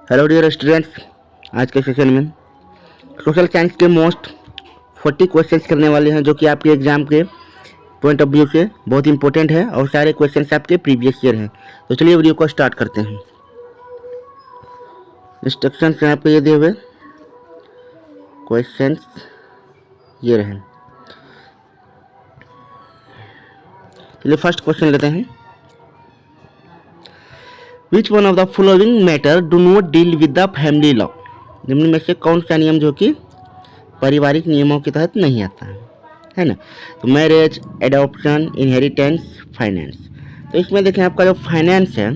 Hello dear students, आज के session में सोशल साइंस के मोस्ट 40 क्वेश्चंस करने वाले हैं जो कि आपके एग्जाम के पॉइंट ऑफ व्यू से बहुत इंपॉर्टेंट है और सारे क्वेश्चंस आपके प्रीवियस ईयर हैं। तो चलिए वीडियो को स्टार्ट करते हैं। इंस्ट्रक्शंस यहाँ पे ये दिए हुए क्वेश्चंस ये रहे। चलिए फर्स्ट क्वेश्चन लेते हैं। विच one of the following matter do not deal with the family law? निम्न में से कौन सा नियम जो कि पारिवारिक नियमों के तहत नहीं आता है ना? तो मैरिज, एडॉप्शन, इनहेरिटेंस, फाइनेंस। तो इसमें देखें आपका जो फाइनेंस है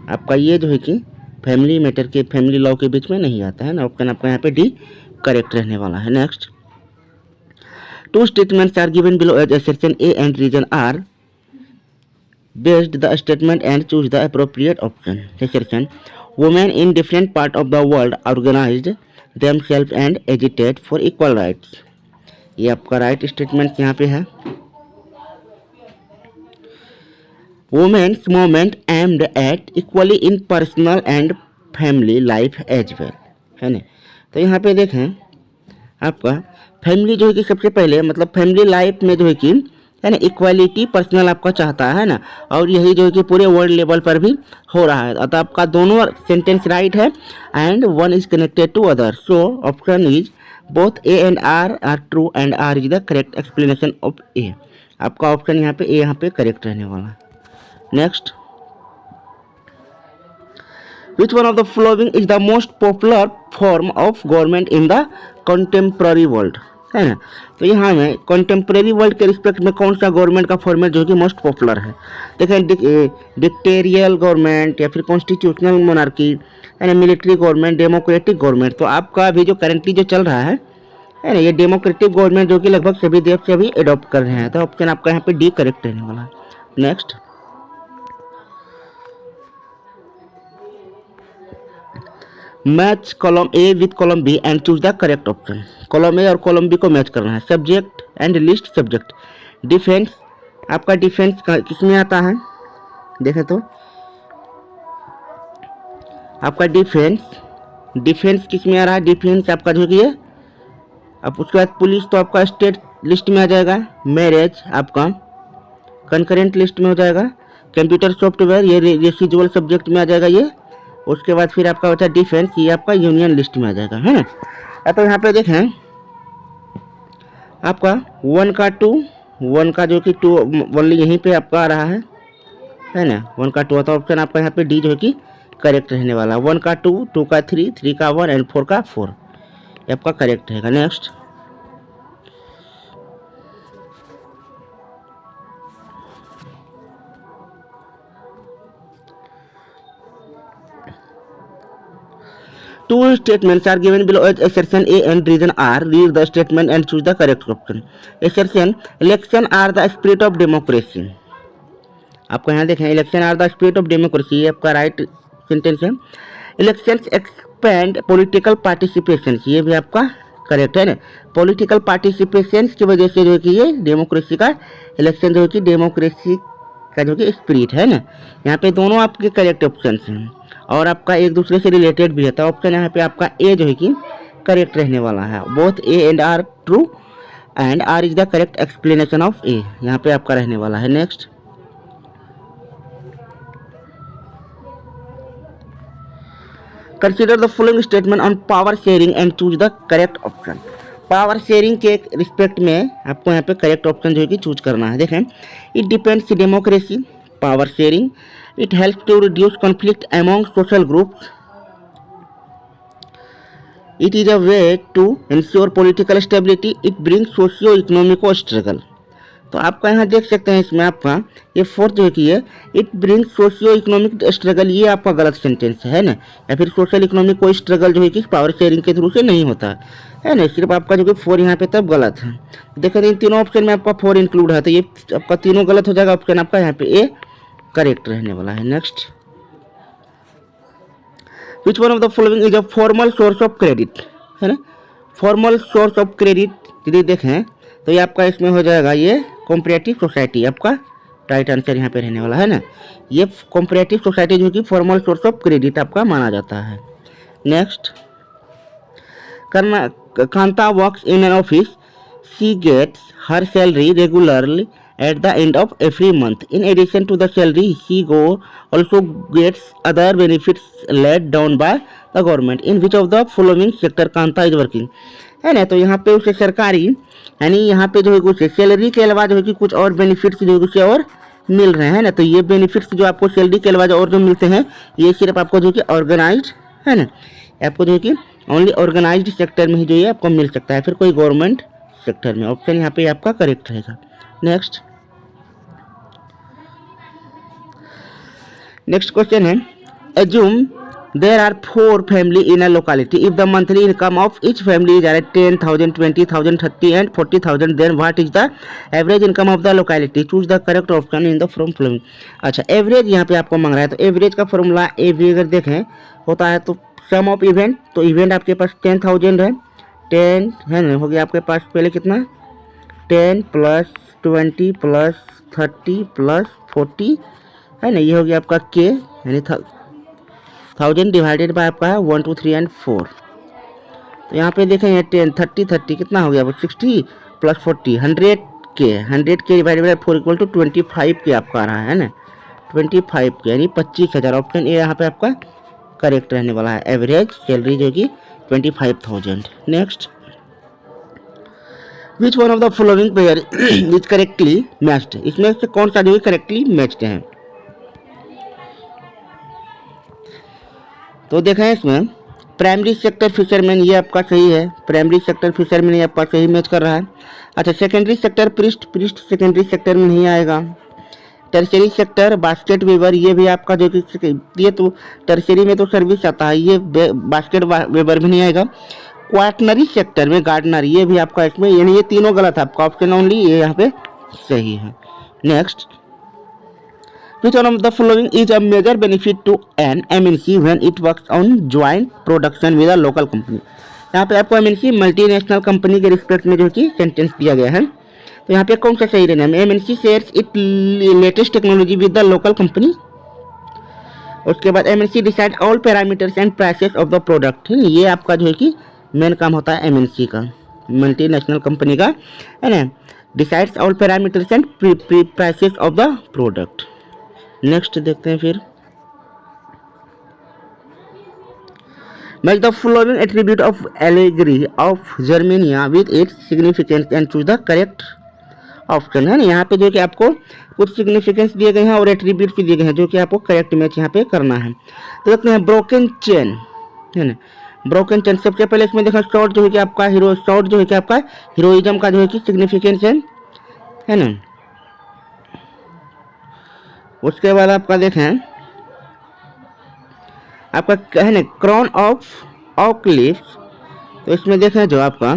आपका ये जो है कि फैमिली मैटर के फैमिली लॉ के बीच में नहीं आता है ना। ऑप्शन आपका यहाँ पे डी करेक्ट रहने वाला है। Next, two statements are given below as assertion A and reason are based the statement and choose the appropriate option. Assertion: women in different part of the world organized themselves and agitate for equal rights. ये आपका right statement यहाँ पे है। women's movement aimed at equally in personal and family life as well, है ना। तो यहाँ पे देखें आपका फैमिली जो है कि सबसे पहले मतलब फैमिली लाइफ में जो है कि है ना इक्वालिटी पर्सनल आपका चाहता है ना, और यही जो है कि पूरे वर्ल्ड लेवल पर भी हो रहा है। अतः आपका दोनों सेंटेंस राइट है and one is connected to other. So option is both A and R R true and R is the correct explanation of A. आपका ऑप्शन यहाँ पे ए यहाँ पे करेक्ट रहने वाला है। Next, which one of the following is the most popular form of government in the contemporary world, है ना। तो यहाँ में कंटेम्प्रेरी वर्ल्ड के रिस्पेक्ट में कौन सा गवर्नमेंट का फॉर्मेट जो कि मोस्ट पॉपुलर है? देखें डिक्टेरियल गवर्नमेंट या फिर कॉन्स्टिट्यूशनल मोनार्की, है ना, मिलिट्री गवर्नमेंट, डेमोक्रेटिक गवर्नमेंट। तो आपका अभी जो करेंटली जो चल रहा है ना ये डेमोक्रेटिक गवर्नमेंट जो कि लगभग सभी देश से अभी एडॉप्ट कर रहे हैं। तो ऑप्शन आपका यहाँ पे डी करेक्ट रहने वाला है। Next, match column A with column B and choose the correct option. Column A और कॉलम बी को मैच करना है। Subject and list subject. Defence, आपका डिफेंस किसमें आता है? देखें तो आपका डिफेंस किसमें आ रहा है? डिफेंस आपका जो कि ये अब उसके बाद पुलिस तो आपका स्टेट लिस्ट में आ जाएगा। मैरिज आपका कंकरेंट लिस्ट में हो जाएगा। कंप्यूटर सॉफ्टवेयर ये रेसिजुअल सब्जेक्ट में आ जाएगा ये। उसके बाद फिर आपका होता है डिफेंस, ये आपका यूनियन लिस्ट में आ जाएगा, है ना। तो यहाँ पे देखें आपका 1 का 2, 1 का जो कि 2 ओनली यहीं पे आपका आ रहा है ना। 1 का 2 आता है। ऑप्शन आपका यहाँ पे डी जो है कि करेक्ट रहने वाला। 1 का 2, 2 का 3, 3 का 1 एंड 4 का 4 ये आपका करेक्ट रहेगा। Next, two statements are given below as assertion A and reason R. Read the statement and choose the correct option. Assertion: election are the spirit of democracy. आपको यहाँ देखें election are the spirit of democracy, ये आपका right sentence है। Elections expand political participation, ये भी आपका correct है ना। पॉलिटिकल पार्टिसिपेशन की वजह से जो है कि ये डेमोक्रेसी का इलेक्शन जो है कि डेमोक्रेसी का जो कि स्पिरिट है ना। यहाँ पे दोनों आपके करेक्ट ऑप्शन हैं और आपका एक दूसरे से रिलेटेड भी है। तो ऑप्शन यहाँ पे आपका ए जो है कि करेक्ट रहने वाला है। Both A and R true and R is the correct explanation of A, यहाँ पे आपका रहने वाला है। Next, consider the following statement on power sharing and choose the correct option. Power sharing के रिस्पेक्ट में आपको यहाँ पे करेक्ट ऑप्शन जो है कि चूज करना है। देखें, it depends democracy, power sharing, it helps to reduce conflict among social groups, it is a way to ensure political stability, it brings socio-economic struggle। तो आपका यहाँ देख सकते हैं इसमें आपका ये फोर्थ जो है कि ये it brings socio economic struggle, ये आपका गलत सेंटेंस है ना। या फिर सोशल इकोनॉमिक कोई स्ट्रगल जो है कि पावर शेयरिंग के थ्रू से नहीं होता है ना। सिर्फ आपका जो कि 4 यहाँ पे तब गलत है। देखें इन तीनों ऑप्शन में आपका 4 इंक्लूड है, तो ये आपका तीनों गलत हो जाएगा। ऑप्शन आपका यहाँ पे ए करेक्ट रहने वाला है। Next, which one of the following is a formal source of credit, है ना। फॉर्मल सोर्स ऑफ क्रेडिट यदि देखें तो ये आपका इसमें हो जाएगा ये कॉम्परेटिव सोसाइटी, आपका राइट आंसर यहाँ पे रहने वाला है ना। ये कॉम्परेटिव सोसाइटी जो कि फॉर्मल सोर्स ऑफ क्रेडिट आपका माना जाता है। Next, Kanta works in an office. She gets her salary regularly at the end of every month. In addition to the salary, she also gets other benefits laid down by the government. In which of the following sector Kanta is working? है ना, तो यहाँ पे उसे सरकारी यानी यहाँ पे जो है कुछ सैलरी के अलावा जो है कि कुछ और बेनिफिट्स जो है कुछ और मिल रहे हैं ना, तो ये बेनिफिट्स जो आपको सैलरी के अलावा और जो मिलते हैं ये सिर्फ आपको जो कि ऑर्गेनाइज्ड है ना, आपको जो है कि ओनली ऑर्गेनाइज्ड सेक्टर में ही जो है आपको मिल सकता है, फिर कोई गवर्नमेंट सेक्टर में। ऑप्शन यहाँ पे आपका करेक्ट रहेगा। नेक्स्ट क्वेश्चन है, assume there are 4 family in a locality. If the monthly income of each family is 10,000, 20,000, 30 and 40,000, then what is the average income of the locality? Choose the correct option in the from following. अच्छा, average यहाँ पे आपको मांग रहा है, तो average का formula ए भी अगर देखें होता है तो सम ऑफ इवेंट, तो इवेंट आपके पास 10,000 है, 10 है ना, हो गया आपके पास पहले कितना 10 प्लस 20 प्लस 30 प्लस 40 है ना, ये हो गया आपका के यानी 1000 डिवाइडेड बाय आपका 1 2 3 एंड 4। तो यहाँ पे देखें ये 10 30 30 कितना हो गया 60 प्लस 40 100 के डिवाइडेड बाय 4 इक्वल टू 25 के आपका आ रहा है ना, 25 के यानी 25,000। ऑप्शन ए यहाँ पे आपका करेक्ट रहने वाला है। एवरेज सैलरी जो कि 25,000। Next, which one of the following pair is correctly matched? इसमें से कौन सा जो है करेक्टली मैच्ड है? तो देखें इसमें प्राइमरी सेक्टर फिशरमैन ये आपका सही है, प्राइमरी सेक्टर फिशरमैन ये आपका सही मैच कर रहा है। अच्छा, secondary sector priest secondary sector में नहीं आएगा। टर्शरी सेक्टर बास्केट वेबर ये भी आपका जो कि ये तो टर्शरी में तो सर्विस आता है, ये बास्केट वेबर भी नहीं आएगा। क्वाटनरी सेक्टर में गार्डनर ये भी आपका इसमें, यानी ये तीनों गलत है, आपका ऑप्शन ओनली ये यहाँ पे सही है। Next, which one of the following is a major benefit to an MNC when it works on joint production with a local company? यहाँ पे आपको MNC मल्टीनेशनल कंपनी के रिस्पेक्ट में जो कि सेंटेंस दिया गया है, तो यहाँ पे कौन सा सही रहना है? MNC shares it latest technology with the local company. उसके बाद MNC decide all parameters and prices of the product. ये आपका जो है कि मेन काम होता है MNC का, मल्टीनेशनल कंपनी का है ना, decides all parameters and prices of the product. Next देखते हैं फिर, match the following attribute of allegory of Germania with its significance and choose the correct option है ना। यहाँ पे जो कि आपको कुछ सिग्निफिकेंस दिए गए हैं और एट्रीब्यूट भी दिए गए हैं जो कि आपको करेक्ट मैच यहाँ पे करना है। तो देखते हैं ब्रोकन चेन है ना, ब्रोकन चेन सबसे पहले इसमें देखा शॉर्ट जो है कि आपका हीरो, शॉर्ट जो है कि आपका हीरोइज्म का जो है कि सिग्निफिकेंस है ना। उसके बाद आपका देखें आपका है ना क्राउन ऑफ ऑक लीव्स, तो इसमें देखें जो आपका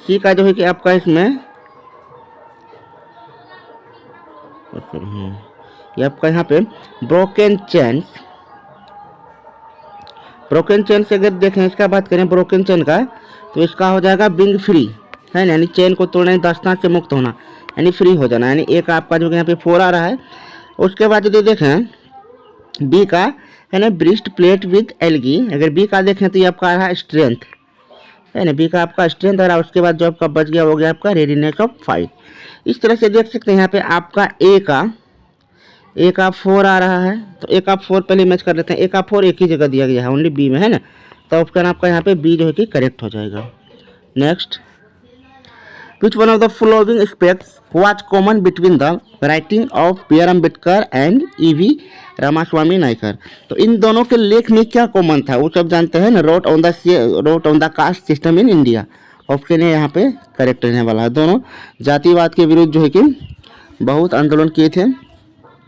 सी का जो है कि आपका इसमें ये आपका यहाँ पे ब्रोकन चेन से अगर देखें इसका बात करें ब्रोकन चेन का, तो इसका हो जाएगा बिंग फ्री है ना, यानी चेन को तोड़ने दास्तान से मुक्त होना यानी फ्री हो जाना, यानी एक आपका जो यहाँ पे 4 आ रहा है। उसके बाद यदि देखें बी का है ना ब्रिस्ट प्लेट विद एल्गी, अगर बी का देखें तो ये आपका आ रहा है स्ट्रेंथ है ना, बी का आपका स्ट्रेंथ आ रहा है। उसके बाद जो आपका बच गया हो गया आपका रेडीनेस ऑफ फाइट। इस तरह से देख सकते हैं यहाँ पे आपका ए का 4 आ रहा है, तो ए का 4 पहले मैच कर लेते हैं। ए का 4 एक ही जगह दिया गया है ओनली बी में है ना, तो ऑप्शन आपका यहाँ पे बी जो है कि करेक्ट हो जाएगा। Next, which one of the following aspects was common between the writing of B.R. Ambedkar and E.V. Ramaswami Naicker? तो इन दोनों के लेख में क्या कॉमन था वो सब जानते हैं ना। Road on the caste system in India, option है यहाँ पे करेक्ट रहने वाला है। दोनों जातिवाद के विरुद्ध जो है कि बहुत आंदोलन किए थे,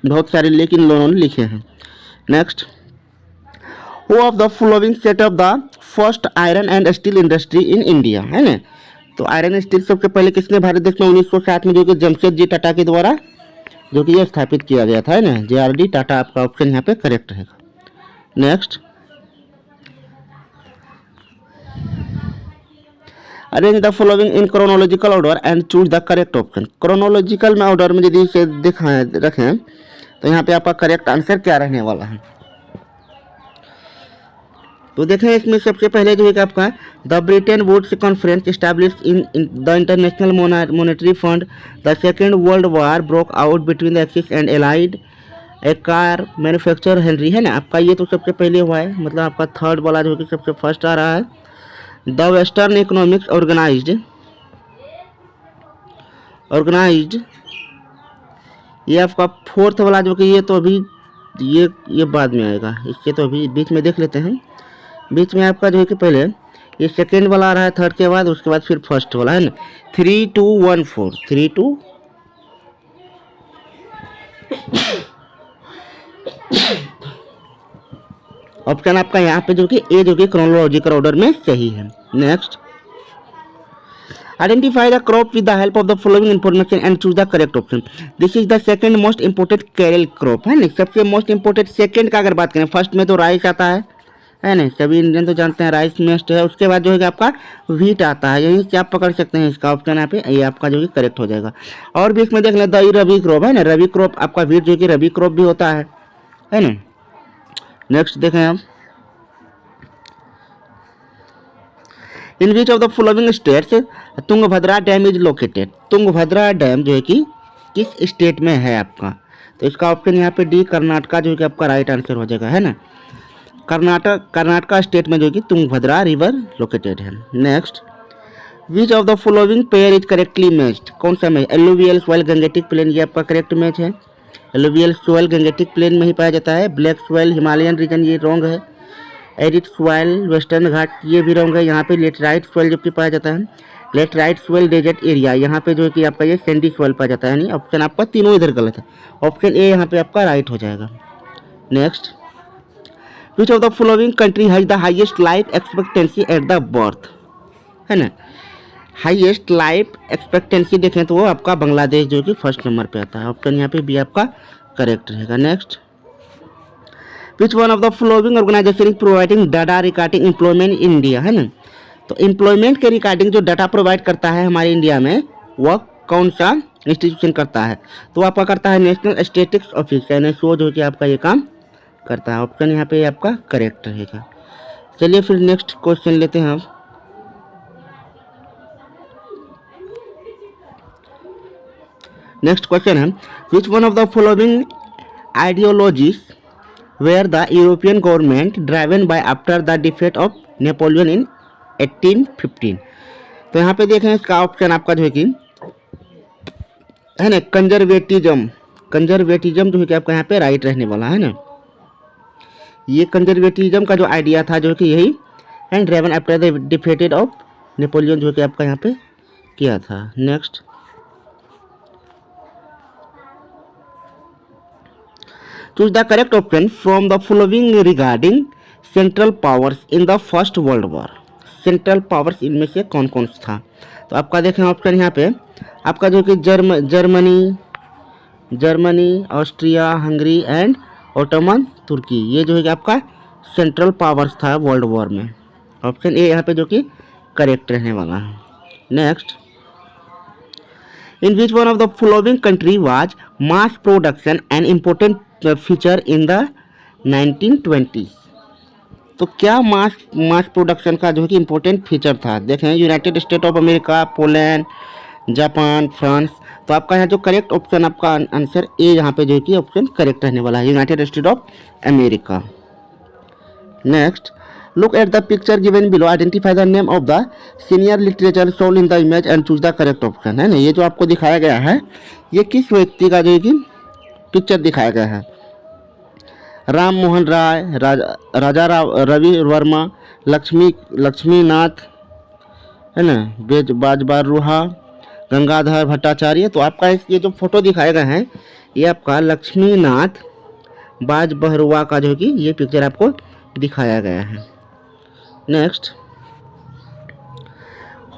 बहुत सारे लेख इन लोगों ने लिखे हैं। Next, who of the following set up the first iron and steel industry in India है ना। तो आयरन स्टील सबसे पहले किसने भारत देश में 1960 में जो कि जमशेदजी टाटा के द्वारा जो कि यह स्थापित किया गया था है ना, JRD टाटा आपका ऑप्शन यहाँ पे करेक्ट रहेगा। Next, arrange the following in chronological order and choose the correct option. Chronological में ऑर्डर में यदि इसे रखें तो यहाँ पे आपका करेक्ट आंसर क्या रहने वाला है? तो देखें इसमें सबसे पहले जो है कि आपका the Bretton Woods conference establish in the International Monetary Fund, the Second World War broke out between the Axis and Allied, a car manufacture Henry, है ना आपका, ये तो सबसे पहले हुआ है, मतलब आपका थर्ड वाला जो है कि सबसे फर्स्ट आ रहा है। द वेस्टर्न इकोनॉमिक्स ऑर्गेनाइज्ड, ये आपका फोर्थ वाला जो कि ये तो अभी ये बाद में आएगा, इससे तो अभी बीच में देख लेते हैं। बीच में आपका जो है कि पहले ये सेकेंड वाला आ रहा है थर्ड के बाद, उसके बाद फिर फर्स्ट वाला, है ना। 3214 32 ऑप्शन आपका यहाँ पे जो कि ए जो कि क्रोनोलॉजिकल ऑर्डर में सही है। Next, identify the crop with the help of the following information and choose the correct option. This is the second most important cereal crop, है ना। सबसे मोस्ट इंपोर्टेंट सेकंड का अगर बात करें, फर्स्ट में तो राइस आता है ना, सभी इंडियन तो जानते हैं राइस मेस्ट है। उसके बाद जो है कि आपका व्हीट आता है, यहीं से आप पकड़ सकते हैं इसका ऑप्शन यहाँ पे, ये आपका जो कि करेक्ट हो जाएगा। और भी इसमें देख लें, द रबी क्रॉप, है ना, रबी क्रॉप आपका व्हीट जो कि रबी क्रॉप भी होता है ना। नेक्स्ट देखें आप, in which of the following states Tungabhadra dam is located. Tungabhadra dam जो है कि किस स्टेट में है आपका, तो इसका ऑप्शन यहाँ पे डी कर्नाटका जो है कि आपका राइट आंसर हो जाएगा, है ना। कर्नाटका स्टेट में जो कि तुंगभद्रा रिवर लोकेटेड है। Next, which of the following pair is correctly matched, कौन सा match, alluvial soil Gangetic plain, ये आपका करेक्ट मैच है। एलुवियल सॉइल गंगेटिक प्लेन में ही पाया जाता है। ब्लैक सॉइल हिमालयन रीजन, ये रॉन्ग है। एरिड सॉइल वेस्टर्न घाट, ये भी रॉन्ग है। यहाँ पे लेटराइट सॉइल जबकि पाया जाता है। लेटराइट सॉइल डेजर्ट एरिया, यहाँ पे जो है कि आपका ये सैंडी सॉइल पाया जाता है। नहीं, ऑप्शन आपका तीनों इधर गलत है, ऑप्शन ए यहाँ पे आपका राइट हो जाएगा। Next, which of the following country has the highest life expectancy at the birth, है ना। हाईएस्ट लाइफ एक्सपेक्टेंसी देखें तो वो आपका बांग्लादेश जो कि फर्स्ट नंबर पे आता है, ऑप्शन यहाँ पे बी आपका करेक्ट रहेगा। Next, which one of the following organisation is providing data regarding employment in India, है ना। तो एम्प्लॉयमेंट के रिगार्डिंग जो डाटा प्रोवाइड करता है हमारे इंडिया में, वह कौन सा इंस्टीट्यूशन करता है, तो आपका करता है नेशनल स्टैटिस्टिक्स ऑफिस, यानी सो जो कि आपका ये काम करता है, ऑप्शन यहाँ पे आपका करेक्ट रहेगा। चलिए फिर नेक्स्ट क्वेश्चन लेते हैं आप। नेक्स्ट क्वेश्चन है, which one of the following ideologies were the European government driven by after the defeat of Napoleon in 1815। तो यहाँ पे देखें इसका ऑप्शन आपका जो है कि, है ना, कंजर्वेटिज्म जो है कि आपका यहाँ पे राइट रहने वाला है ना। ये कंजर्वेटिज्म का जो आइडिया था जो कि यही and driven after the defeated of Napoleon जो कि आपका यहाँ पे किया था। Next, choose the correct option from the following regarding central powers in the first world war. Central powers इनमें से कौन कौन सा था, तो आपका देखें ऑप्शन यहाँ पे आपका जो कि Germany, Austria, Hungary and Ottoman Turkey, ये जो है कि आपका सेंट्रल पावर्स था वर्ल्ड वॉर में, ऑप्शन ए यहाँ पे जो कि करेक्ट रहने वाला है। Next, in which one of the following country was mass production an important feature in the 1920। तो क्या मास प्रोडक्शन का जो है कि इम्पोर्टेंट फीचर था, देखें United state of America, Poland, Japan, France. तो आपका यहाँ जो करेक्ट ऑप्शन आपका आंसर ए यहाँ पे जो है कि ऑप्शन करेक्ट रहने वाला है, United state of America. Next, look at the picture given below, identify the name of the senior literature shown in the image and choose the correct option, है ना। ये जो आपको दिखाया गया है ये किस व्यक्ति का जो है कि पिक्चर दिखाया गया है, राम मोहन राय, राजा रवि वर्मा, लक्ष्मीनाथ, है ना, बाजबारुहा, गंगाधर भट्टाचार्य। तो आपका ये जो फोटो दिखाए गए हैं ये आपका लक्ष्मीनाथ बाजबहरुआ का जो कि ये पिक्चर आपको दिखाया गया है। Next,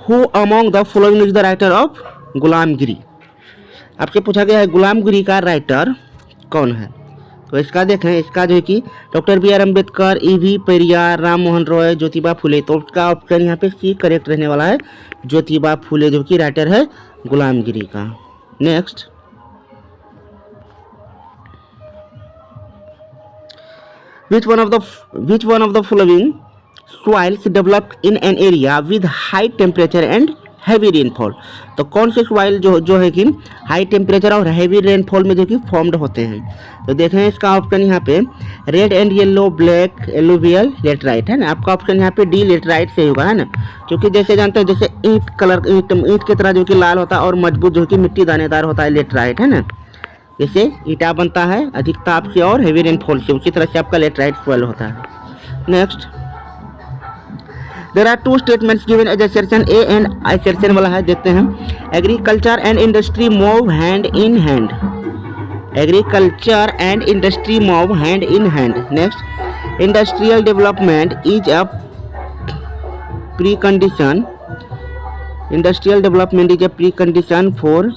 who among the following is the writer of गुलामगिरी। आपसे पूछा गया है गुलामगिरी का राइटर कौन है, तो इसका देखें, इसका जो है कि doctor B R Ambedkar, E V. Periyar, Ram Mohan Roy, Jyotiba Phule. तो उसका ऑप्शन यहाँ पे सी करेक्ट रहने वाला है, ज्योतिबा फुले जो कि राइटर है गुलामगिरी का। Next, which one of the following soils developed in an area with high temperature and heavy rainfall. तो कौन से सॉइल जो है कि हाई टेम्परेचर और हैवी रेनफॉल में जो कि फॉर्म्ड होते हैं। तो देखें इसका ऑप्शन यहाँ पे red and yellow black alluvial laterite है ना। आपका ऑप्शन यहाँ पे डी लेटराइट से होगा है ना, क्योंकि जैसे जानते हैं जैसे ईंट कलर ईंट की तरह जो कि लाल होता है और मजबूत जो कि मिट्टी दानेदार होता है लेटराइट है ना। जैसे ईटा बनता है अधिक ताप से और हैवी रेनफॉल से, उसी तरह से आपका लेटराइट सॉइल होता है। Next, there are two statements given as assertion A and assertion वाला है, देखते हैं। Agriculture and industry move hand in hand. Agriculture and industry move hand in hand. Next, industrial development is a precondition. Industrial development is a precondition for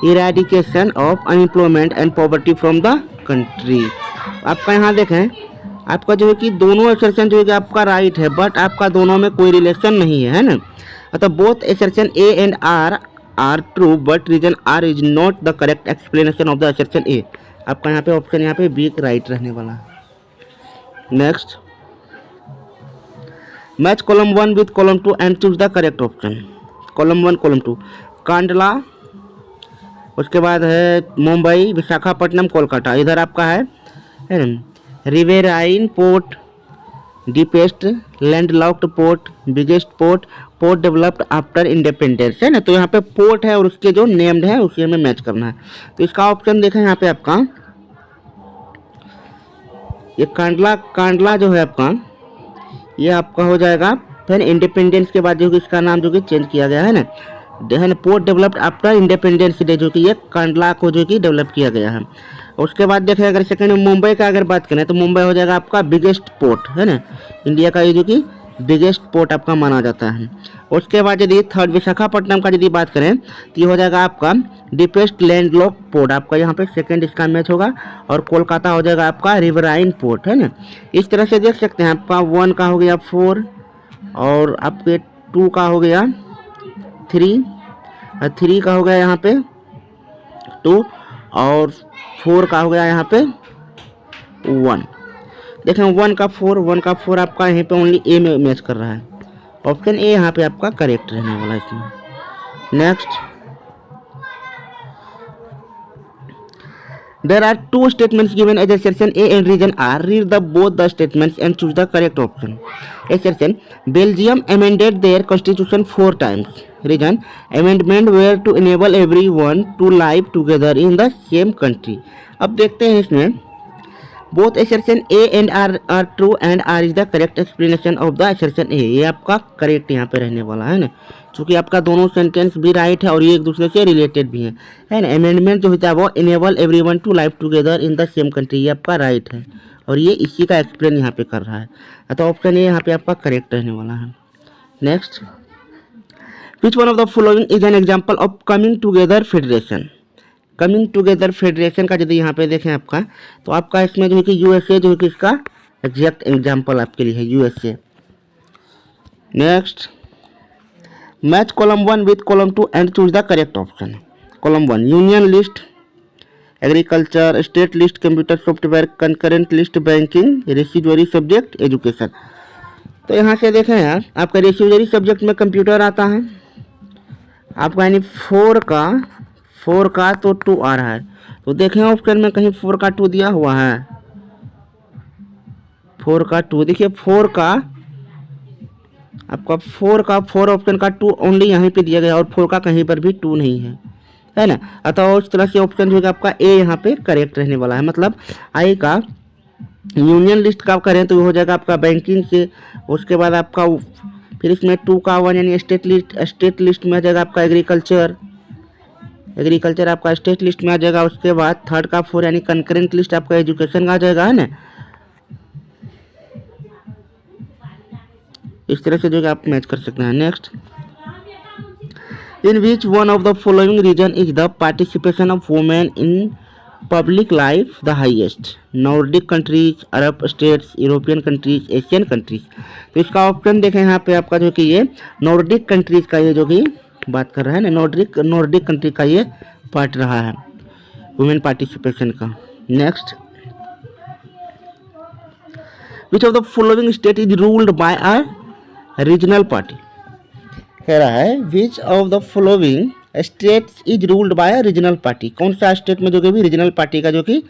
eradication of unemployment and poverty from the country. आपका यहाँ देखें, आपका जो है कि दोनों assertion जो है कि आपका राइट है, बट आपका दोनों में कोई रिलेशन नहीं है ना। अतः both assertion A and R true, but reason R is not the correct explanation of the assertion A. आपका यहाँ पे ऑप्शन यहाँ पे बी राइट रहने वाला है। Next, match column 1 with column 2 and choose the correct option. Column 1 column 2 Kandla, उसके बाद है मुंबई, विशाखापट्टनम, कोलकाता। इधर आपका है riverine port, deepest landlocked port, biggest port, port developed after independence है ना। तो यहाँ पे पोर्ट है और उसके जो नेम्ड है उसी हमें मैच करना है। तो इसका ऑप्शन देखें यहाँ पे आपका ये कांडला जो है आपका ये आपका हो जाएगा। फिर इंडिपेंडेंस के बाद जो कि इसका नाम जो कि चेंज किया गया है ना, port developed after independence day, जो कि ये कांडला को जो कि डेवलप किया गया है। उसके बाद देखें अगर सेकंड मुंबई का अगर बात करें तो मुंबई हो जाएगा आपका बिगेस्ट पोर्ट है ना, इंडिया का ये जो कि बिगेस्ट पोर्ट आपका माना जाता है। उसके बाद यदि थर्ड विशाखापट्टनम का यदि बात करें तो ये हो जाएगा आपका डीपेस्ट लैंडलॉक पोर्ट, आपका यहाँ पे सेकंड इसका मैच होगा। और कोलकाता हो जाएगा आपका रिवराइन पोर्ट है ना। इस तरह से देख सकते हैं आपका 1 का हो गया 4 और आपके 2 का हो गया 3 और 3 का हो गया यहाँ पे 2 और 4 का हो गया यहाँ पे 1। देखें 1 का 4 आपका यहाँ पे ओनली ए में मैच कर रहा है। ऑप्शन ए यहाँ पे आपका करेक्ट रहने वाला है इसमें। Next, there are 2 statements given as assertion A and reason are. Read the both the statements and choose the correct option. assertion, Belgium amended their constitution 4 times. Reason, amendment were to enable everyone to live together in the same country. अब देखते हैं इसमें both assertion A and R are true and R is the correct explanation of the assertion A। ये आपका correct यहाँ पे रहने वाला है ना, क्योंकि आपका दोनों सेंटेंस भी राइट है और ये एक दूसरे से रिलेटेड भी है ना। अमेंडमेंट जो होता है वो enable everyone to live together in the same country, ये आपका राइट है और ये इसी का एक्सप्लेन यहाँ पे कर रहा है। तो ऑप्शन ए यहाँ पे आपका करेक्ट रहने वाला है। Next, Which one of the following is an example of coming together federation? Coming together federation का यदि यहाँ पे देखें आपका तो आपका इसमें जो है कि यूएसए जो है कि इसका एग्जैक्ट एग्जाम्पल आपके लिए है USA. Next, match column 1 with column 2 and choose the correct option. Column 1 union list, agriculture, state list, computer software, concurrent list, banking, residuary subject, education. तो यहाँ से देखें यार आपका रेसिडुअरी सब्जेक्ट में कंप्यूटर आता है आपका, यानी 4 का तो 2 आ रहा है। तो देखें ऑप्शन में कहीं 4 का 2 दिया हुआ है, 4 का 2 देखिए 4 का आपका 4 ऑप्शन का 2 ओनली यहाँ पे दिया गया और 4 का कहीं पर भी 2 नहीं है ना। अतः उस तरह से ऑप्शन जो है आपका ए यहाँ पे करेक्ट रहने वाला है। मतलब आई का यूनियन लिस्ट का करें तो हो जाएगा आपका बैंकिंग से। उसके बाद आपका फिर इसमें 2 का 1 यानी स्टेट लिस्ट में आ जाएगा आपका एग्रीकल्चर आपका स्टेट लिस्ट में आ जाएगा। उसके बाद 3rd का 4 यानी कंकरेंट लिस्ट आपका एजुकेशन का आ जाएगा है ना। इस तरह से जो है आप मैच कर सकते हैं। Next, in which one of the following region is the participation of women in public life the highest? Nordic countries, Arab states, European countries, Asian countries. तो इसका ऑप्शन देखें यहाँ पे आपका जो कि ये नॉर्डिक कंट्रीज का ये जो कि बात कर रहा है ना, नॉर्डिक कंट्री का ये पार्ट रहा है वुमेन पार्टिसिपेशन का। Next, which of the following state is ruled by a regional party, कह रहा है विच of the following states is ruled by regional party, कौन सा स्टेट में जो कि भी रीजनल पार्टी का जो कि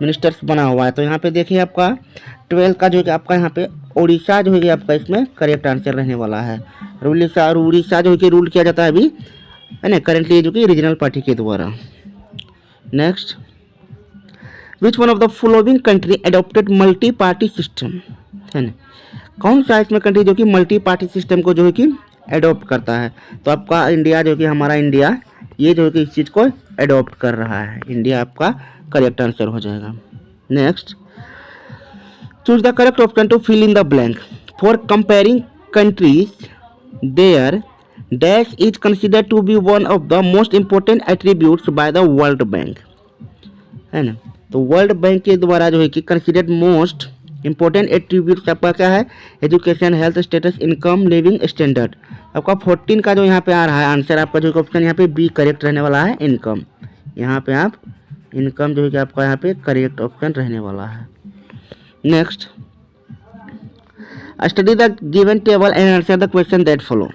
मिनिस्टर्स बना हुआ है। तो यहाँ पे देखिए आपका 12 का जो कि आपका यहाँ पे उड़ीसा जो है कि आपका इसमें करेक्ट आंसर रहने वाला है। उड़ीसा जो कि रूल किया जाता है अभी, है ना, करेंटली जो कि रीजनल पार्टी के द्वारा। Next, which one of the following country adopted multi party system, है ना, कौन सा इसमें कंट्री जो कि मल्टी पार्टी सिस्टम को जो है कि एडॉप्ट करता है। तो आपका इंडिया जो कि हमारा इंडिया ये जो कि इस चीज़ को एडॉप्ट कर रहा है, इंडिया आपका करेक्ट आंसर हो जाएगा। Next, choose the correct option to fill in the blank for comparing countries their dash is considered to be one of the most important attributes by the World Bank, है ना। तो world bank के द्वारा जो है कि considered most important attributes आपका क्या है, education, health status, income, living standard. आपका 14 का जो यहाँ पे आ रहा है आंसर, आपका जो ऑप्शन यहाँ पे बी करेक्ट रहने वाला है, इनकम। यहाँ पे आप इनकम जो है कि आपका यहाँ पे करेक्ट ऑप्शन रहने वाला है। Next, study the given table and answer the question that follow.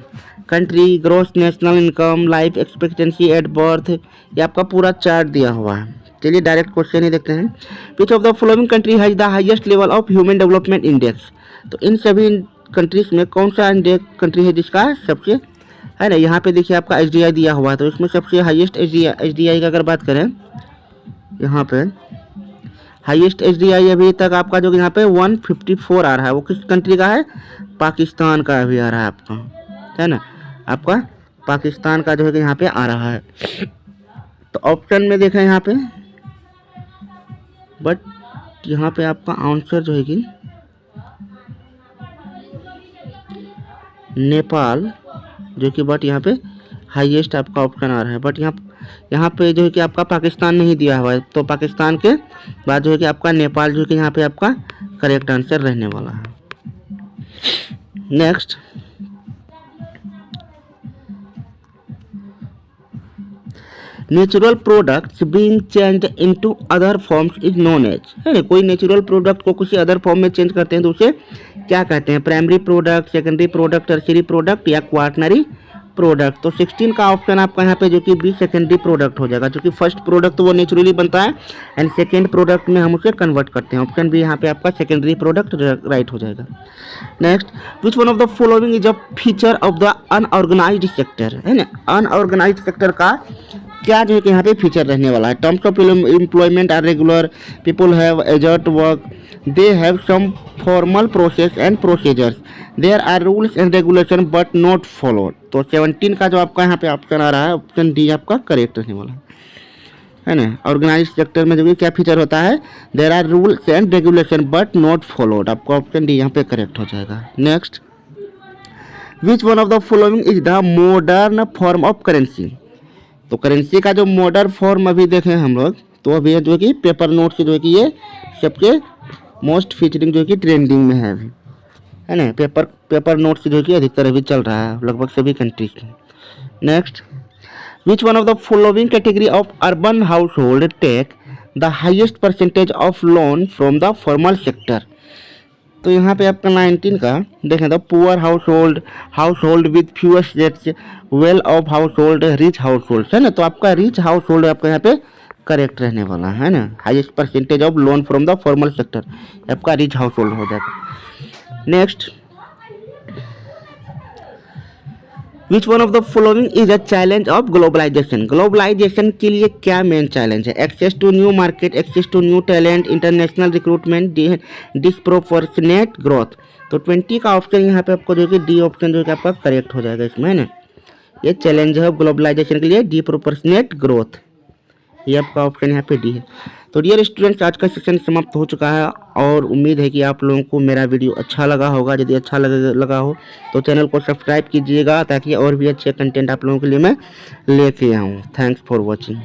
Country, gross national income, life expectancy at birth, ये आपका पूरा चार्ट दिया हुआ है। चलिए डायरेक्ट क्वेश्चन ही देखते हैं। विच of the following country has the highest level of human development index, तो इन सभी कंट्रीज में कौन सा कंट्री है जिसका सबसे, है ना, यहाँ पे देखिए आपका HDI दिया हुआ है। तो इसमें सबसे हाईएस्ट HDI का अगर बात करें, यहाँ पे हाईएस्ट HDI अभी तक आपका जो यहाँ पे 154 आ रहा है, वो किस कंट्री का है, पाकिस्तान का अभी आ रहा है आपका, है ना, आपका पाकिस्तान का जो है कि यहाँ पे आ रहा है। तो ऑप्शन में देखें यहाँ पे, बट यहाँ पे आपका आंसर जो है कि नेपाल जो कि, बट यहाँ पे हाईएस्ट आपका ऑप्शन आ रहा है, बट यहाँ पे जो है कि आपका पाकिस्तान नहीं दिया हुआ है। तो पाकिस्तान के बाद जो है कि आपका नेपाल जो कि यहाँ पे आपका करेक्ट आंसर रहने वाला है। Next, natural products being change into other forms is known as, है ना, कोई नेचुरल प्रोडक्ट को किसी अदर फॉर्म में चेंज करते हैं तो उसे क्या कहते हैं, primary product, secondary product, tertiary product या क्वार्टनरी प्रोडक्ट। तो 16 का ऑप्शन आपका यहाँ पे जो कि बी सेकेंडरी प्रोडक्ट हो जाएगा, क्योंकि फर्स्ट प्रोडक्ट तो वो नेचुरली बनता है एंड सेकेंड प्रोडक्ट में हम उसे कन्वर्ट करते हैं। ऑप्शन बी यहाँ पे आपका सेकेंडरी प्रोडक्ट राइट हो जाएगा। Next, which one of the following is a feature of the unorganised sector, है ना, अनऑर्गेनाइज्ड सेक्टर का क्या जो है कि यहाँ पे फीचर रहने वाला है। Terms of employment are regular, people have assured work, they have some formal process and procedures, there are rules and regulation but not followed. तो 17 का जो आपका यहाँ पे ऑप्शन आ रहा है, ऑप्शन डी आपका करेक्ट रहने वाला है ना। ऑर्गेनाइज्ड सेक्टर में जो कि क्या फीचर होता है, there are rules and regulation but not followed, आपका ऑप्शन डी यहाँ पे करेक्ट हो जाएगा। Next, which one of the following is the modern form of currency, तो करेंसी का जो मॉडर्न फॉर्म अभी देखें हम लोग, तो अभी जो कि पेपर नोट से जो है कि ये सबसे मोस्ट फीचरिंग जो कि ट्रेंडिंग में है अभी, है ना, पेपर नोट से जो कि अधिकतर अभी चल रहा है लगभग सभी कंट्रीज में। Next, which one of the following category of urban household take the highest percentage of loan from the formal sector, तो यहाँ पे आपका 19 का देखें तो poor household with few assets, well off household, rich household, है ना। तो आपका रिच हाउस होल्ड आपका यहाँ पे करेक्ट रहने वाला है ना, highest percentage of loan from the formal sector, आपका रिच हाउस होल्ड हो जाएगा। Next, which one of the following is a challenge of globalisation, globalisation के लिए क्या मेन चैलेंज है, access to new market, access to new talent, international recruitment, disproportionate growth. तो 20 का option यहाँ पे आपको जो कि डी ऑप्शन जो कि आपका करेक्ट हो जाएगा इसमें, है ना, ये चैलेंज है ग्लोबलाइजेशन के लिए, डिस्प्रोपोर्शनेट ग्रोथ, ये आपका ऑप्शन यहाँ पे डी है। तो डियर स्टूडेंट्स, आज का सेशन समाप्त हो चुका है और उम्मीद है कि आप लोगों को मेरा वीडियो अच्छा लगा होगा। यदि अच्छा लगा हो तो चैनल को सब्सक्राइब कीजिएगा ताकि और भी अच्छे कंटेंट आप लोगों के लिए मैं लेके आऊँ। Thanks for watching.